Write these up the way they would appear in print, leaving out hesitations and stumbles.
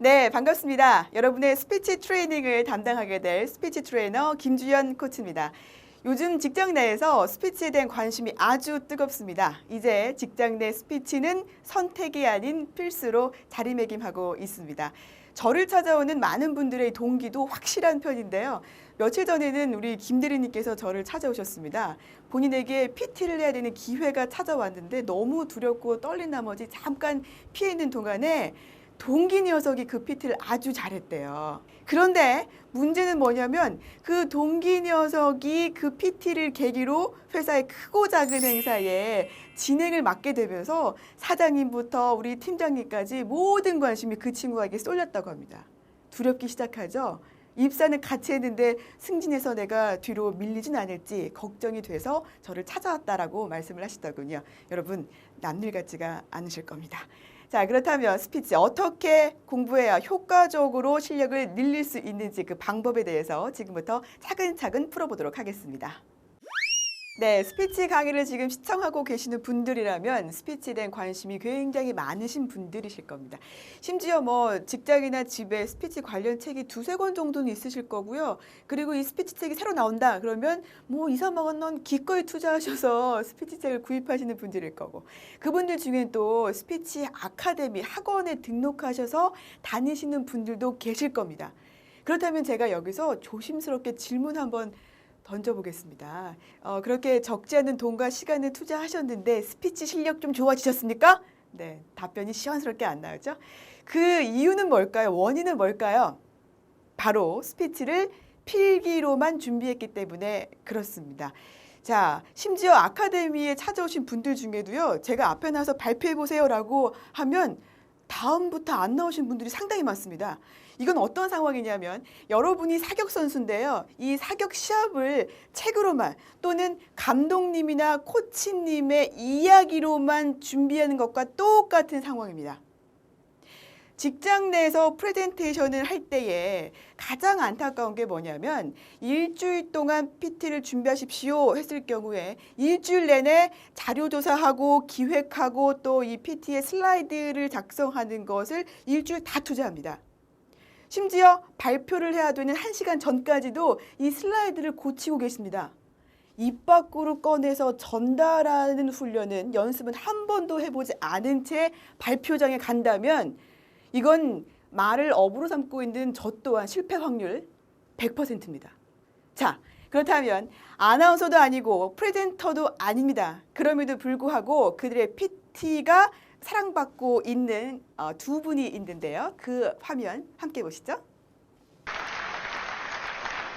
네, 반갑습니다. 여러분의 스피치 트레이닝을 담당하게 될 스피치 트레이너 김주연 코치입니다. 요즘 직장 내에서 스피치에 대한 관심이 아주 뜨겁습니다. 이제 직장 내 스피치는 선택이 아닌 필수로 자리매김하고 있습니다. 저를 찾아오는 많은 분들의 동기도 확실한 편인데요. 며칠 전에는 우리 김대리님께서 저를 찾아오셨습니다. 본인에게 PT를 해야 되는 기회가 찾아왔는데 너무 두렵고 떨린 나머지 잠깐 피해 있는 동안에 동기 녀석이 그 PT를 아주 잘했대요. 그런데 문제는 뭐냐면 그 동기 녀석이 그 PT를 계기로 회사의 크고 작은 행사에 진행을 맡게 되면서 사장님부터 우리 팀장님까지 모든 관심이 그 친구에게 쏠렸다고 합니다. 두렵기 시작하죠. 입사는 같이 했는데 승진해서 내가 뒤로 밀리진 않을지 걱정이 돼서 저를 찾아왔다라고 말씀을 하시더군요. 여러분, 남일 같지가 않으실 겁니다. 자, 그렇다면 스피치 어떻게 공부해야 효과적으로 실력을 늘릴 수 있는지 그 방법에 대해서 지금부터 차근차근 풀어보도록 하겠습니다. 네, 스피치 강의를 지금 시청하고 계시는 분들이라면 스피치에 대한 관심이 굉장히 많으신 분들이실 겁니다. 심지어 뭐 직장이나 집에 스피치 관련 책이 두세 권 정도는 있으실 거고요. 그리고 이 스피치 책이 새로 나온다 그러면 뭐 2, 3억 원 기꺼이 투자하셔서 스피치 책을 구입하시는 분들일 거고, 그분들 중엔 또 스피치 아카데미 학원에 등록하셔서 다니시는 분들도 계실 겁니다. 그렇다면 제가 여기서 조심스럽게 질문 한번 던져보겠습니다. 그렇게 적지 않은 돈과 시간을 투자하셨는데 스피치 실력 좀 좋아지셨습니까? 네, 답변이 시원스럽게 안 나오죠? 그 이유는 뭘까요? 원인은 뭘까요? 바로 스피치를 필기로만 준비했기 때문에 그렇습니다. 자, 심지어 아카데미에 찾아오신 분들 중에도요, 제가 앞에 나서 발표해보세요라고 하면 다음부터 안 나오신 분들이 상당히 많습니다. 이건 어떤 상황이냐면 여러분이 사격 선수인데요. 이 사격 시합을 책으로만 또는 감독님이나 코치님의 이야기로만 준비하는 것과 똑같은 상황입니다. 직장 내에서 프레젠테이션을 할 때에 가장 안타까운 게 뭐냐면 일주일 동안 PT를 준비하십시오 했을 경우에 일주일 내내 자료조사하고 기획하고 또 이 PT의 슬라이드를 작성하는 것을 일주일 다 투자합니다. 심지어 발표를 해야 되는 1시간 전까지도 이 슬라이드를 고치고 계십니다. 입 밖으로 꺼내서 전달하는 훈련은 연습은 한 번도 해보지 않은 채 발표장에 간다면 이건 말을 업으로 삼고 있는 저 또한 실패 확률 100%입니다. 자, 그렇다면 아나운서도 아니고 프레젠터도 아닙니다. 그럼에도 불구하고 그들의 PT가 사랑받고 있는 두 분이 있는데요. 그 화면 함께 보시죠.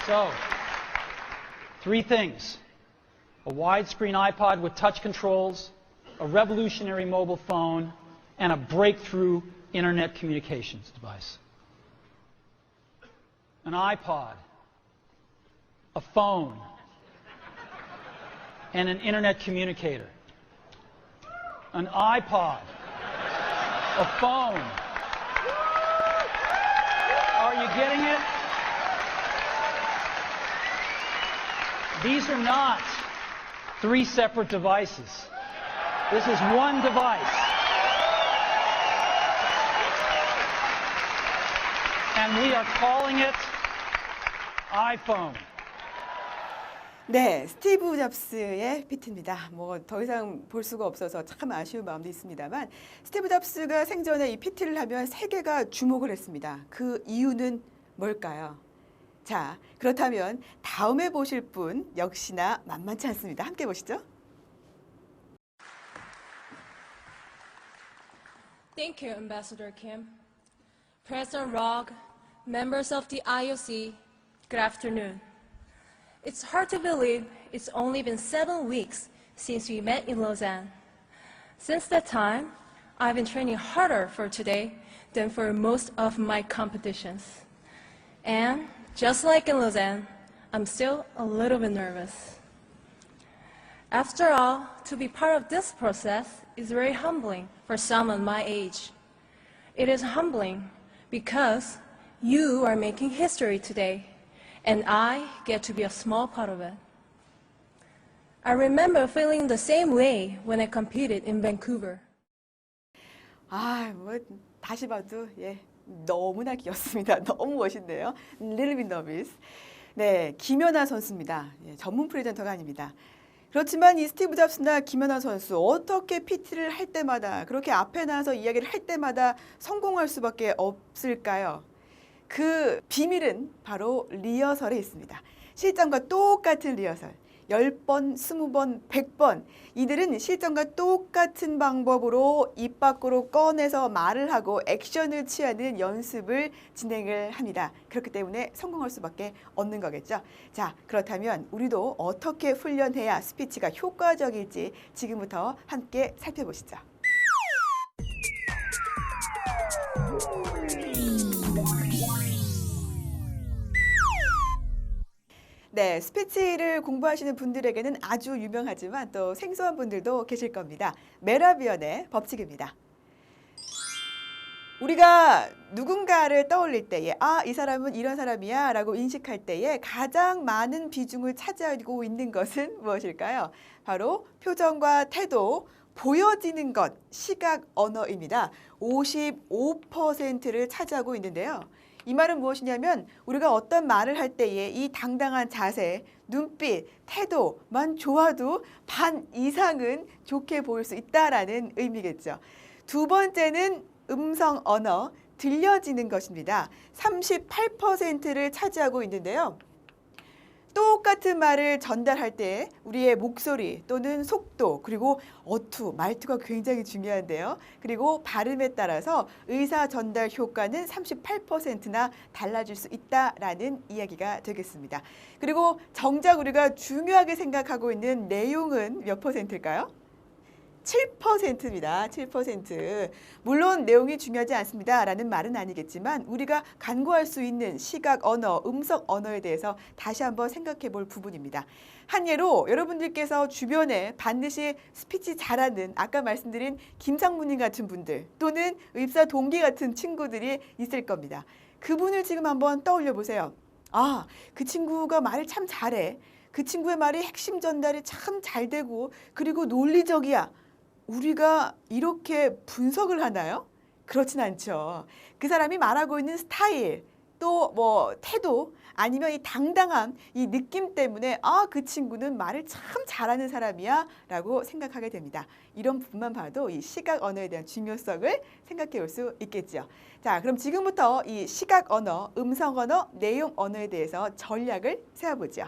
So, three things. A widescreen iPod with touch controls, a revolutionary mobile phone, and a breakthrough internet communications device. An iPod, a phone, and an internet communicator. An iPod, a phone. Are you getting it? These are not three separate devices. This is one device. And we are calling it iPhone. 네, 스티브 잡스의 PT입니다. 뭐 더 이상 볼 수가 없어서 참 아쉬운 마음도 있습니다만 스티브 잡스가 생전에 이 PT를 하면 세계가 주목을 했습니다. 그 이유는 뭘까요? 자, 그렇다면 다음에 보실 분 역시나 만만치 않습니다. 함께 보시죠. Thank you, Ambassador Kim. President Rogg, members of the IOC, good afternoon. It's hard to believe it's only been 7 weeks since we met in Lausanne. Since that time, I've been training harder for today than for most of my competitions. And just like in Lausanne, I'm still a little bit nervous. After all, to be part of this process is very humbling for someone my age. It is humbling because you are making history today, and I get to be a small part of it. I remember feeling the same way when I competed in Vancouver. 뭐 다시 봐도 너무나 귀엽습니다. 너무 멋있네요. Little bit nervous. 네, 김연아 선수입니다. 예, 전문 프레젠터가 아닙니다. 그렇지만 이 스티브 잡스나 김연아 선수 어떻게 PT를 할 때마다 그렇게 앞에 나와서 이야기를 할 때마다 성공할 수밖에 없을까요? 그 비밀은 바로 리허설에 있습니다. 실전과 똑같은 리허설. 10번, 20번, 100번 이들은 실전과 똑같은 방법으로 입 밖으로 꺼내서 말을 하고 액션을 취하는 연습을 진행을 합니다. 그렇기 때문에 성공할 수밖에 없는 거겠죠. 자, 그렇다면 우리도 어떻게 훈련해야 스피치가 효과적일지 지금부터 함께 살펴보시죠. 네, 스피치를 공부하시는 분들에게는 아주 유명하지만 또 생소한 분들도 계실 겁니다. 메라비언의 법칙입니다. 우리가 누군가를 떠올릴 때에 이 사람은 이런 사람이야 라고 인식할 때에 가장 많은 비중을 차지하고 있는 것은 무엇일까요? 바로 표정과 태도, 보여지는 것, 시각 언어입니다. 55%를 차지하고 있는데요. 이 말은 무엇이냐면 우리가 어떤 말을 할 때에 이 당당한 자세, 눈빛, 태도만 좋아도 반 이상은 좋게 보일 수 있다라는 의미겠죠. 두 번째는 음성 언어, 들려지는 것입니다. 38%를 차지하고 있는데요. 똑같은 말을 전달할 때 우리의 목소리 또는 속도 그리고 어투, 말투가 굉장히 중요한데요. 그리고 발음에 따라서 의사 전달 효과는 38%나 달라질 수 있다라는 이야기가 되겠습니다. 그리고 정작 우리가 중요하게 생각하고 있는 내용은 몇 퍼센트일까요? 7%입니다. 7%. 물론 내용이 중요하지 않습니다. 라는 말은 아니겠지만 우리가 간구할 수 있는 시각 언어, 음성 언어에 대해서 다시 한번 생각해 볼 부분입니다. 한 예로 여러분들께서 주변에 반드시 스피치 잘하는 아까 말씀드린 김상무님 같은 분들 또는 입사 동기 같은 친구들이 있을 겁니다. 그분을 지금 한번 떠올려 보세요. 그 친구가 말을 참 잘해. 그 친구의 말이 핵심 전달이 참 잘 되고 그리고 논리적이야. 우리가 이렇게 분석을 하나요? 그렇진 않죠. 그 사람이 말하고 있는 스타일, 또 뭐 태도, 아니면 이 당당함, 이 느낌 때문에 그 친구는 말을 참 잘하는 사람이야 라고 생각하게 됩니다. 이런 부분만 봐도 이 시각 언어에 대한 중요성을 생각해 볼 수 있겠죠. 자, 그럼 지금부터 이 시각 언어, 음성 언어, 내용 언어에 대해서 전략을 세워보죠.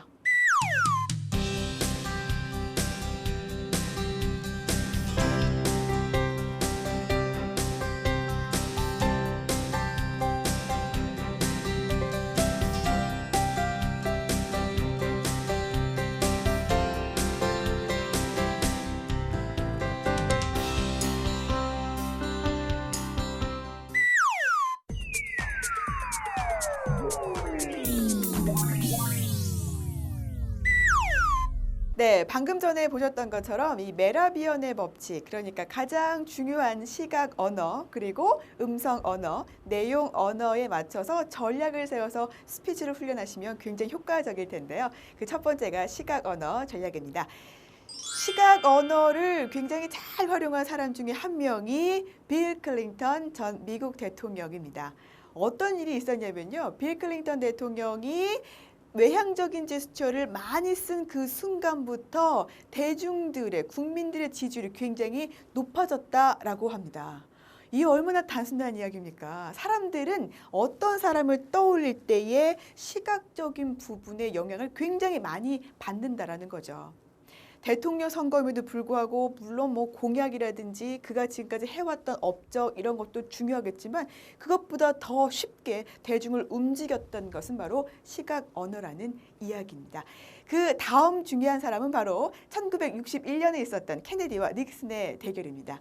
네, 방금 전에 보셨던 것처럼 이 메라비언의 법칙, 그러니까 가장 중요한 시각 언어, 그리고 음성 언어, 내용 언어에 맞춰서 전략을 세워서 스피치를 훈련하시면 굉장히 효과적일 텐데요. 그 첫 번째가 시각 언어 전략입니다. 시각 언어를 굉장히 잘 활용한 사람 중에 한 명이 빌 클린턴 전 미국 대통령입니다. 어떤 일이 있었냐면요. 빌 클린턴 대통령이 외향적인 제스처를 많이 쓴 그 순간부터 대중들의, 국민들의 지지율이 굉장히 높아졌다라고 합니다. 이 얼마나 단순한 이야기입니까? 사람들은 어떤 사람을 떠올릴 때에 시각적인 부분의 영향을 굉장히 많이 받는다라는 거죠. 대통령 선거임에도 불구하고 물론 뭐 공약이라든지 그가 지금까지 해왔던 업적 이런 것도 중요하겠지만 그것보다 더 쉽게 대중을 움직였던 것은 바로 시각 언어라는 이야기입니다. 그 다음 중요한 사람은 바로 1961년에 있었던 케네디와 닉슨의 대결입니다.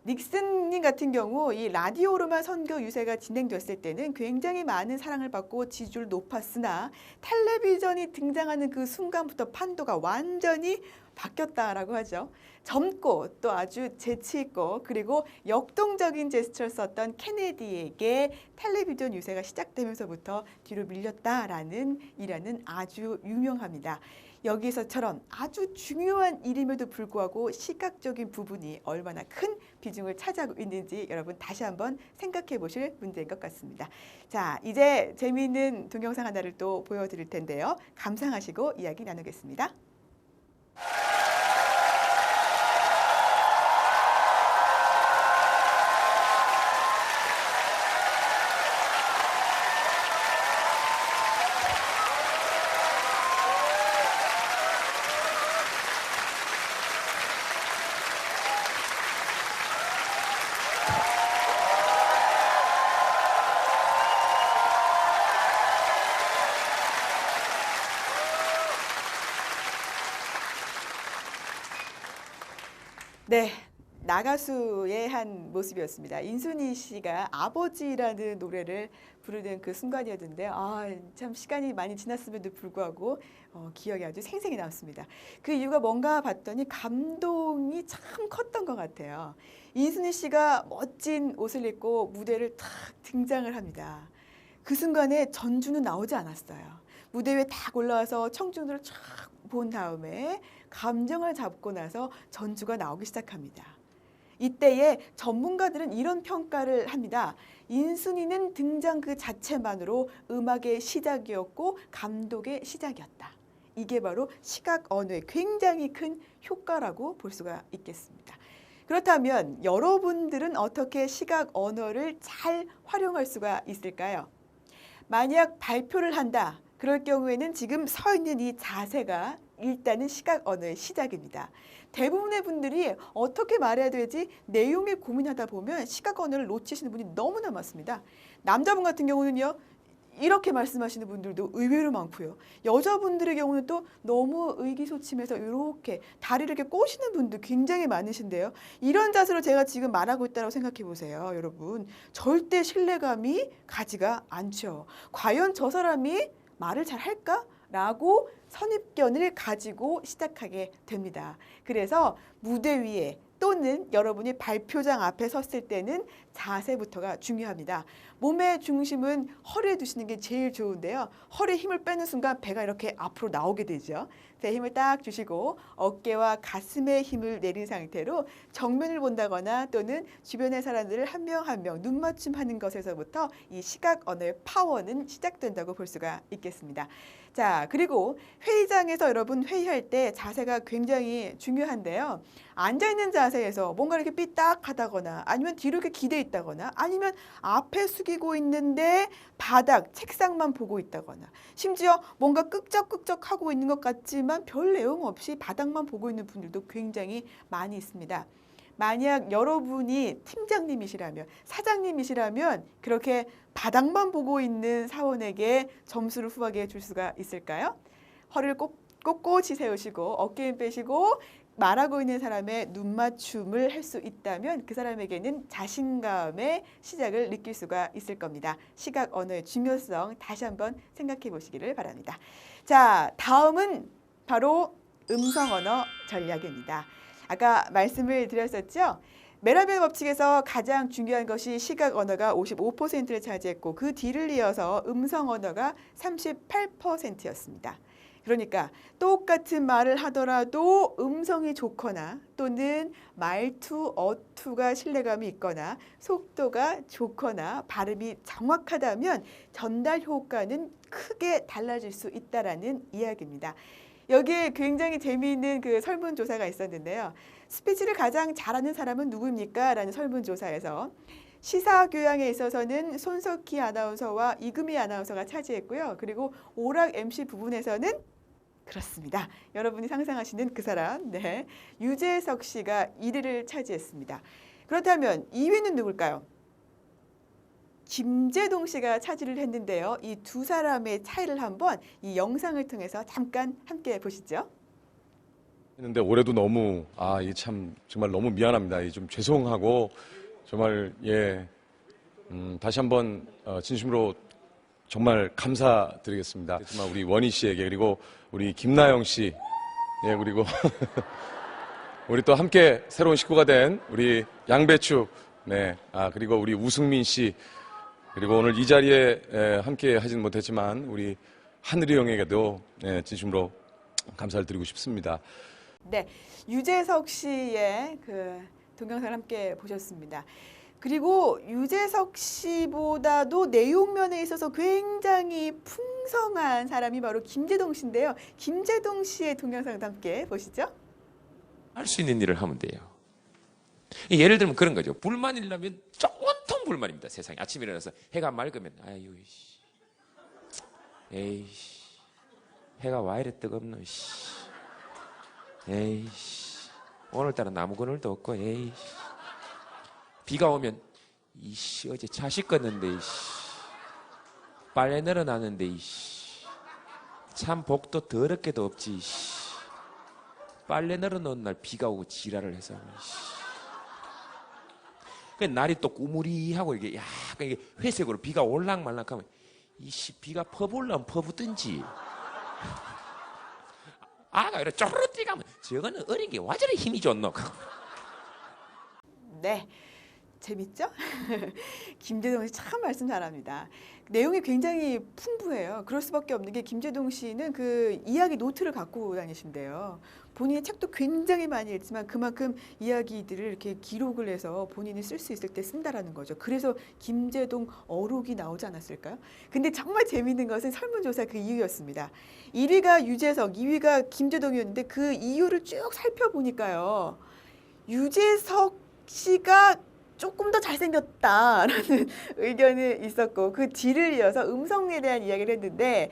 닉슨님 같은 경우 이 라디오로만 선거 유세가 진행됐을 때는 굉장히 많은 사랑을 받고 지지율 높았으나 텔레비전이 등장하는 그 순간부터 판도가 완전히 바뀌었다라고 하죠. 젊고 또 아주 재치 있고 그리고 역동적인 제스처를 썼던 케네디에게 텔레비전 유세가 시작되면서부터 뒤로 밀렸다라는 일화는 아주 유명합니다. 여기서처럼 아주 중요한 일임에도 불구하고 시각적인 부분이 얼마나 큰 비중을 차지하고 있는지 여러분 다시 한번 생각해 보실 문제인 것 같습니다. 자, 이제 재미있는 동영상 하나를 또 보여드릴 텐데요. 감상하시고 이야기 나누겠습니다. 네, 나가수의 한 모습이었습니다. 인순이 씨가 아버지라는 노래를 부르는 그 순간이었는데 참 시간이 많이 지났음에도 불구하고 기억이 아주 생생히 남습니다. 그 이유가 뭔가 봤더니 감동이 참 컸던 것 같아요. 인순이 씨가 멋진 옷을 입고 무대를 탁 등장을 합니다. 그 순간에 전주는 나오지 않았어요. 무대 위에 딱 올라와서 청중들을 쫙 본 다음에 감정을 잡고 나서 전주가 나오기 시작합니다. 이때에 전문가들은 이런 평가를 합니다. 인순이는 등장 그 자체만으로 음악의 시작이었고 감독의 시작이었다. 이게 바로 시각 언어의 굉장히 큰 효과라고 볼 수가 있겠습니다. 그렇다면 여러분들은 어떻게 시각 언어를 잘 활용할 수가 있을까요? 만약 발표를 한다. 그럴 경우에는 지금 서 있는 이 자세가 일단은 시각 언어의 시작입니다. 대부분의 분들이 어떻게 말해야 되지 내용에 고민하다 보면 시각 언어를 놓치시는 분이 너무나 많습니다. 남자분 같은 경우는요. 이렇게 말씀하시는 분들도 의외로 많고요. 여자분들의 경우는 또 너무 의기소침해서 이렇게 다리를 이렇게 꼬시는 분들 굉장히 많으신데요. 이런 자세로 제가 지금 말하고 있다고 생각해 보세요. 여러분 절대 신뢰감이 가지가 않죠. 과연 저 사람이 말을 잘 할까? 라고 선입견을 가지고 시작하게 됩니다. 그래서 무대 위에 또는 여러분이 발표장 앞에 섰을 때는 자세부터가 중요합니다. 몸의 중심은 허리에 두시는 게 제일 좋은데요. 허리에 힘을 빼는 순간 배가 이렇게 앞으로 나오게 되죠. 배 힘을 딱 주시고 어깨와 가슴에 힘을 내린 상태로 정면을 본다거나 또는 주변의 사람들을 한 명 한 명 눈 맞춤하는 것에서부터 이 시각 언어의 파워는 시작된다고 볼 수가 있겠습니다. 자, 그리고 회의장에서 여러분 회의할 때 자세가 굉장히 중요한데요. 앉아있는 자세에서 뭔가 이렇게 삐딱하다거나 아니면 뒤로 이렇게 기대 있다거나 아니면 앞에 숙이고 있는데 바닥, 책상만 보고 있다거나 심지어 뭔가 끄적끄적 하고 있는 것 같지만 별 내용 없이 바닥만 보고 있는 분들도 굉장히 많이 있습니다. 만약 여러분이 팀장님이시라면 사장님이시라면 그렇게 바닥만 보고 있는 사원에게 점수를 후하게 줄 수가 있을까요? 허리를 꼿꼿이 세우시고 어깨 힘 빼시고 말하고 있는 사람의 눈맞춤을 할 수 있다면 그 사람에게는 자신감의 시작을 느낄 수가 있을 겁니다. 시각 언어의 중요성 다시 한번 생각해 보시기를 바랍니다. 자, 다음은 바로 음성 언어 전략입니다. 아까 말씀을 드렸었죠. 메라벨 법칙에서 가장 중요한 것이 시각 언어가 55%를 차지했고 그 뒤를 이어서 음성 언어가 38%였습니다. 그러니까 똑같은 말을 하더라도 음성이 좋거나 또는 말투, 어투가 신뢰감이 있거나 속도가 좋거나 발음이 정확하다면 전달 효과는 크게 달라질 수 있다라는 이야기입니다. 여기에 굉장히 재미있는 그 설문조사가 있었는데요. 스피치를 가장 잘하는 사람은 누구입니까? 라는 설문조사에서 시사교양에 있어서는 손석희 아나운서와 이금희 아나운서가 차지했고요. 그리고 오락 MC 부분에서는 그렇습니다. 여러분이 상상하시는 그 사람, 네, 유재석 씨가 1위를 차지했습니다. 그렇다면 2위는 누굴까요? 김재동 씨가 차지를 했는데요. 이 두 사람의 차이를 한번 이 영상을 통해서 잠깐 함께 보시죠. 했는데 올해도 너무 이 참 정말 너무 미안합니다. 좀 죄송하고 정말 다시 한번 진심으로 정말 감사드리겠습니다. 정말 우리 원희 씨에게 그리고 우리 김나영 씨 그리고 우리 또 함께 새로운 식구가 된 우리 양배추 그리고 우리 우승민 씨 그리고 오늘 이 자리에 함께 하진 못했지만 우리 하늘이 형에게도 진심으로 감사를 드리고 싶습니다. 네, 유재석 씨의 그 동영상을 함께 보셨습니다. 그리고 유재석 씨보다도 내용면에 있어서 굉장히 풍성한 사람이 바로 김재동 씨인데요. 김재동 씨의 동영상도 함께 보시죠. 할 수 있는 일을 하면 돼요. 예를 들면 그런 거죠. 불만이라면 온통 불만입니다. 세상에 아침에 일어나서 해가 맑으면 아유 씨, 에이씨, 해가 와 이래 뜨겁노 씨, 에이씨, 오늘따라 나무 그늘도 없고 에이씨, 비가 오면 이씨 어제 차 씻었는데 이씨, 빨래 늘어나는데 이씨, 참 복도 더럽게도 없지 이씨, 빨래 늘어놓은 날 비가 오고 지랄을 해서 이씨. 그 날이 또 꾸무리하고 이게 약간 이게 회색으로 비가 올락말락하면 이씨 비가 퍼볼라면 퍼붓든지 아가 이렇게 쪼르르 뛰가면 저거는 어린 게 와저리 힘이 좋노. 네, 재밌죠? 김재동 씨 참 말씀 잘합니다. 내용이 굉장히 풍부해요. 그럴 수밖에 없는 게 김재동 씨는 그 이야기 노트를 갖고 다니신대요. 본인의 책도 굉장히 많이 읽지만 그만큼 이야기들을 이렇게 기록을 해서 본인이 쓸 수 있을 때 쓴다라는 거죠. 그래서 김재동 어록이 나오지 않았을까요? 근데 정말 재미있는 것은 설문조사 그 이유였습니다. 1위가 유재석, 2위가 김재동이었는데 그 이유를 쭉 살펴보니까요. 유재석 씨가 조금 더 잘생겼다라는 의견이 있었고 그 뒤를 이어서 음성에 대한 이야기를 했는데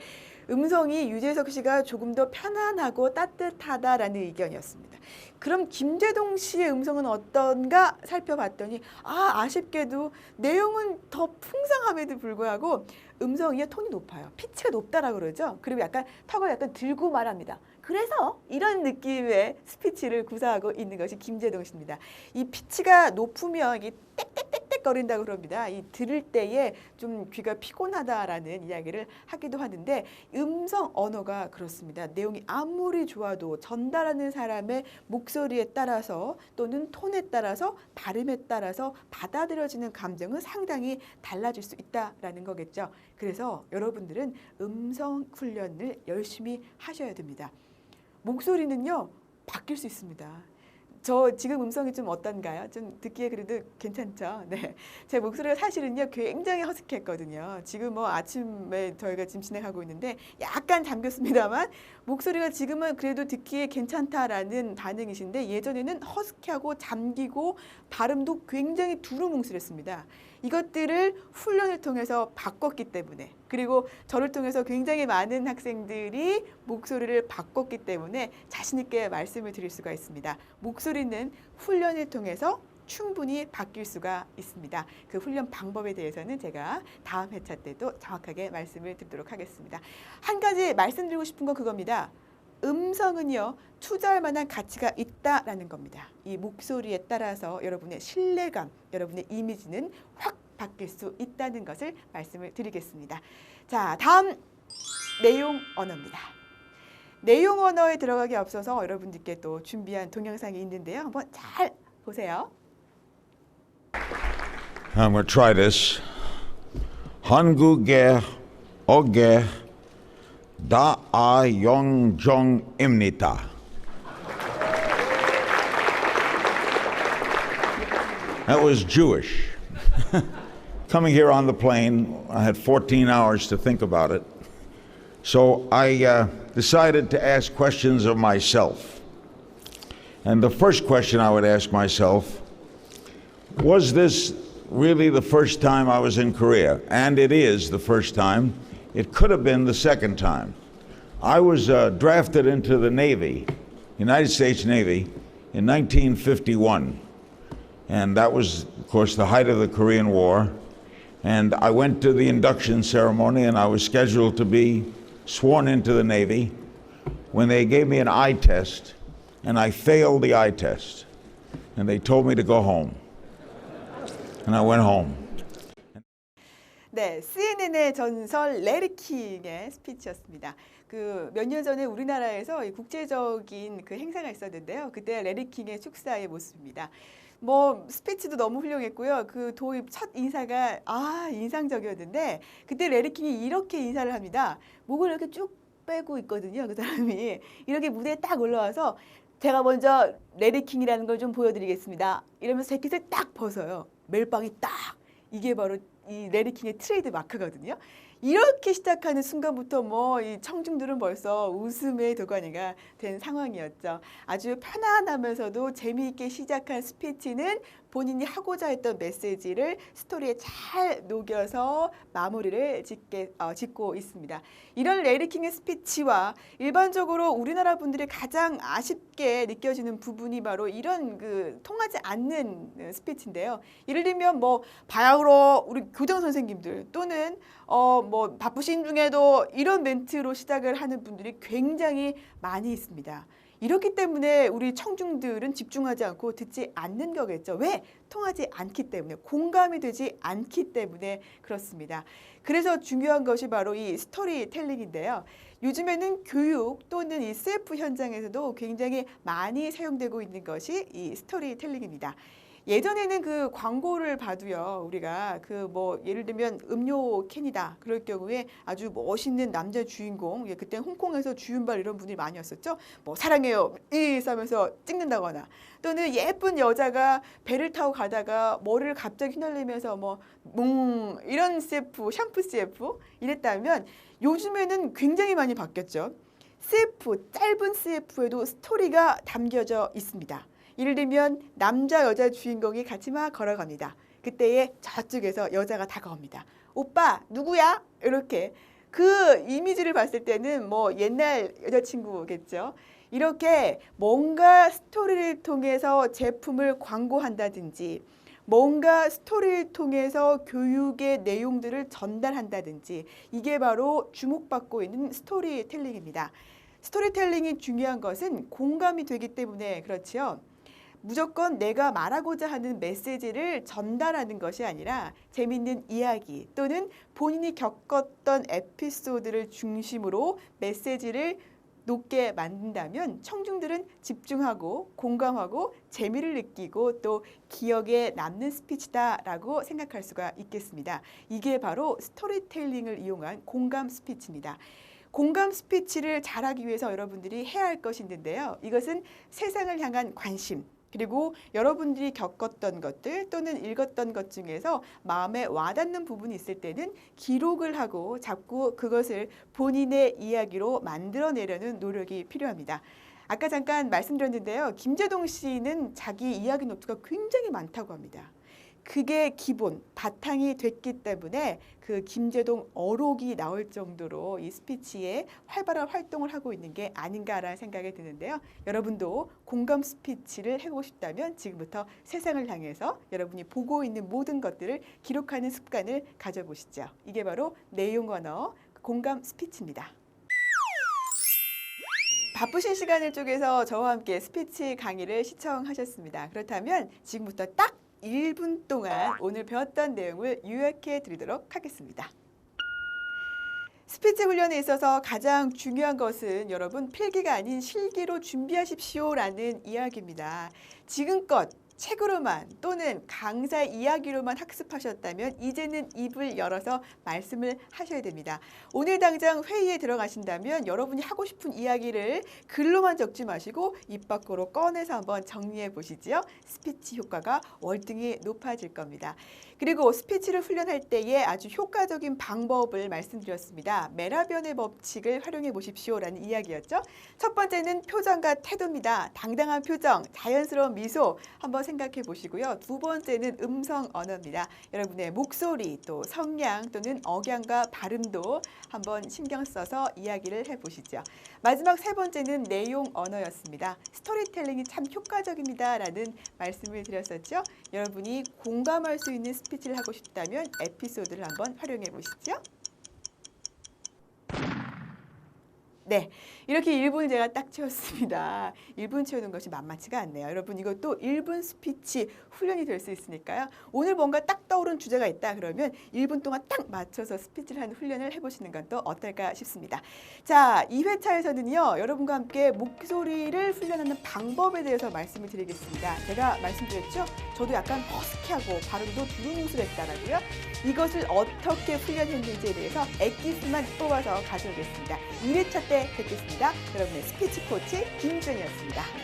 음성이 유재석 씨가 조금 더 편안하고 따뜻하다라는 의견이었습니다. 그럼 김재동 씨의 음성은 어떤가 살펴봤더니 아쉽게도 내용은 더 풍성함에도 불구하고 음성이 톤이 높아요. 피치가 높다라고 그러죠. 그리고 약간 턱을 약간 들고 말합니다. 그래서 이런 느낌의 스피치를 구사하고 있는 것이 김재동 씨입니다. 이 피치가 높으면 이게 땡땡땡땡거린다고 그럽니다. 이 들을 때에 좀 귀가 피곤하다라는 이야기를 하기도 하는데 음성 언어가 그렇습니다. 내용이 아무리 좋아도 전달하는 사람의 목소리에 따라서 또는 톤에 따라서 발음에 따라서 받아들여지는 감정은 상당히 달라질 수 있다라는 거겠죠. 그래서 여러분들은 음성 훈련을 열심히 하셔야 됩니다. 목소리는요 바뀔 수 있습니다. 저 지금 음성이 좀 어떤가요? 좀 듣기에 그래도 괜찮죠? 네, 제 목소리가 사실은요 굉장히 허스키했거든요. 지금 뭐 아침에 저희가 지금 진행하고 있는데 약간 잠겼습니다만 목소리가 지금은 그래도 듣기에 괜찮다라는 반응이신데 예전에는 허스키하고 잠기고 발음도 굉장히 두루뭉술했습니다. 이것들을 훈련을 통해서 바꿨기 때문에 그리고 저를 통해서 굉장히 많은 학생들이 목소리를 바꿨기 때문에 자신 있게 말씀을 드릴 수가 있습니다. 목소리는 훈련을 통해서 충분히 바뀔 수가 있습니다. 그 훈련 방법에 대해서는 제가 다음 회차 때도 정확하게 말씀을 드리도록 하겠습니다. 한 가지 말씀드리고 싶은 건 그겁니다. 음성은요 투자할 만한 가치가 있다라는 겁니다. 이 목소리에 따라서 여러분의 신뢰감, 여러분의 이미지는 확 바뀔 수 있다는 것을 말씀을 드리겠습니다. 자, 다음 내용 언어입니다. 내용 언어에 들어가기 앞서서 여러분들께 또 준비한 동영상이 있는데요. 한번 잘 보세요. I'm going to try this. 한국의 어게 다아영종입니다. That was Jewish. Coming here on the plane, I had 14 hours to think about it. So I decided to ask questions of myself. And the first question I would ask myself, was this really the first time I was in Korea? And it is the first time. It could have been the second time. I was drafted into the Navy, United States Navy, in 1951. And that was, of course, the height of the Korean War. And I went to the induction ceremony and I was scheduled to be sworn into the Navy when they gave me an eye test and I failed the eye test. And they told me to go home. And I went home. 네, CNN의 전설 레리 킹의 스피치였습니다. 그 몇 년 전에 우리나라에서 이 국제적인 그 행사가 있었는데요. 그때 레리 킹의 축사의 모습입니다. 뭐 스피치도 너무 훌륭했고요. 그 도입 첫 인사가 인상적이었는데 그때 레리 킹이 이렇게 인사를 합니다. 목을 이렇게 쭉 빼고 있거든요. 그 사람이 이렇게 무대에 딱 올라와서 제가 먼저 레리킹이라는 걸 좀 보여드리겠습니다. 이러면서 재킷을 딱 벗어요. 멜빵이 딱. 이게 바로 이 레리킹의 트레이드 마크거든요. 이렇게 시작하는 순간부터 뭐 이 청중들은 벌써 웃음의 도가니가 된 상황이었죠. 아주 편안하면서도 재미있게 시작한 스피치는 본인이 하고자 했던 메시지를 스토리에 잘 녹여서 마무리를 짓고 있습니다. 이런 레리킹의 스피치와 일반적으로 우리나라 분들이 가장 아쉽게 느껴지는 부분이 바로 이런 그 통하지 않는 스피치인데요. 예를 들면 뭐 바야흐로 우리 교장 선생님들 또는 뭐 바쁘신 중에도 이런 멘트로 시작을 하는 분들이 굉장히 많이 있습니다. 이렇기 때문에 우리 청중들은 집중하지 않고 듣지 않는 거겠죠. 왜? 통하지 않기 때문에, 공감이 되지 않기 때문에 그렇습니다. 그래서 중요한 것이 바로 이 스토리텔링인데요. 요즘에는 교육 또는 이 CF 현장에서도 굉장히 많이 사용되고 있는 것이 이 스토리텔링입니다. 예전에는 그 광고를 봐도요, 우리가 그 뭐 예를 들면 음료 캔이다 그럴 경우에 아주 멋있는 남자 주인공, 그때 홍콩에서 주윤발 이런 분들이 많이 왔었죠. 뭐 사랑해요 이 하면서 찍는다거나, 또는 예쁜 여자가 배를 타고 가다가 머리를 갑자기 휘날리면서 뭐 이런 CF, 샴푸 CF 이랬다면 요즘에는 굉장히 많이 바뀌었죠. CF, 짧은 CF에도 스토리가 담겨져 있습니다. 예를 들면 남자 여자 주인공이 같이 막 걸어갑니다. 그때에 저쪽에서 여자가 다가옵니다. 오빠 누구야? 이렇게 그 이미지를 봤을 때는 뭐 옛날 여자친구겠죠. 이렇게 뭔가 스토리를 통해서 제품을 광고한다든지 뭔가 스토리를 통해서 교육의 내용들을 전달한다든지, 이게 바로 주목받고 있는 스토리텔링입니다. 스토리텔링이 중요한 것은 공감이 되기 때문에 그렇지요. 무조건 내가 말하고자 하는 메시지를 전달하는 것이 아니라 재밌는 이야기 또는 본인이 겪었던 에피소드를 중심으로 메시지를 높게 만든다면 청중들은 집중하고 공감하고 재미를 느끼고 또 기억에 남는 스피치다라고 생각할 수가 있겠습니다. 이게 바로 스토리텔링을 이용한 공감 스피치입니다. 공감 스피치를 잘하기 위해서 여러분들이 해야 할 것이 있는데요. 이것은 세상을 향한 관심, 그리고 여러분들이 겪었던 것들 또는 읽었던 것 중에서 마음에 와닿는 부분이 있을 때는 기록을 하고 자꾸 그것을 본인의 이야기로 만들어내려는 노력이 필요합니다. 아까 잠깐 말씀드렸는데요. 김재동 씨는 자기 이야기 노트가 굉장히 많다고 합니다. 그게 기본, 바탕이 됐기 때문에 그 김재동 어록이 나올 정도로 이 스피치에 활발한 활동을 하고 있는 게 아닌가라는 생각이 드는데요. 여러분도 공감 스피치를 해보고 싶다면 지금부터 세상을 향해서 여러분이 보고 있는 모든 것들을 기록하는 습관을 가져보시죠. 이게 바로 내용 언어 공감 스피치입니다. 바쁘신 시간을 쪼개서 저와 함께 스피치 강의를 시청하셨습니다. 그렇다면 지금부터 딱 1분 동안 오늘 배웠던 내용을 요약해 드리도록 하겠습니다. 스피치 훈련에 있어서 가장 중요한 것은 여러분 필기가 아닌 실기로 준비하십시오라는 이야기입니다. 지금껏 책으로만 또는 강사 이야기로만 학습하셨다면 이제는 입을 열어서 말씀을 하셔야 됩니다. 오늘 당장 회의에 들어가신다면 여러분이 하고 싶은 이야기를 글로만 적지 마시고 입 밖으로 꺼내서 한번 정리해 보시지요. 스피치 효과가 월등히 높아질 겁니다. 그리고 스피치를 훈련할 때에 아주 효과적인 방법을 말씀드렸습니다. 메라변의 법칙을 활용해 보십시오라는 이야기였죠. 첫 번째는 표정과 태도입니다. 당당한 표정, 자연스러운 미소 한번 생각해 보시고요. 두 번째는 음성 언어입니다. 여러분의 목소리, 또 성량 또는 억양과 발음도 한번 신경 써서 이야기를 해보시죠. 마지막 세 번째는 내용 언어였습니다. 스토리텔링이 참 효과적입니다라는 말씀을 드렸었죠. 여러분이 공감할 수 있는 스피치를 하고 싶다면 에피소드를 한번 활용해 보시죠. 네. 네, 이렇게 1분 제가 딱 채웠습니다. 1분 채우는 것이 만만치가 않네요. 여러분 이것도 1분 스피치 훈련이 될 수 있으니까요. 오늘 뭔가 딱 떠오른 주제가 있다 그러면 1분 동안 딱 맞춰서 스피치를 하는 훈련을 해보시는 건 또 어떨까 싶습니다. 자, 2회차에서는요. 여러분과 함께 목소리를 훈련하는 방법에 대해서 말씀을 드리겠습니다. 제가 말씀드렸죠? 저도 약간 허스키하고 발음도 두루뭉술했다라고요. 이것을 어떻게 훈련했는지에 대해서 엑기스만 뽑아서 가져오겠습니다. 2회차 때 뵙겠습니다. 여러분의 스피치 코치 김주연이었습니다.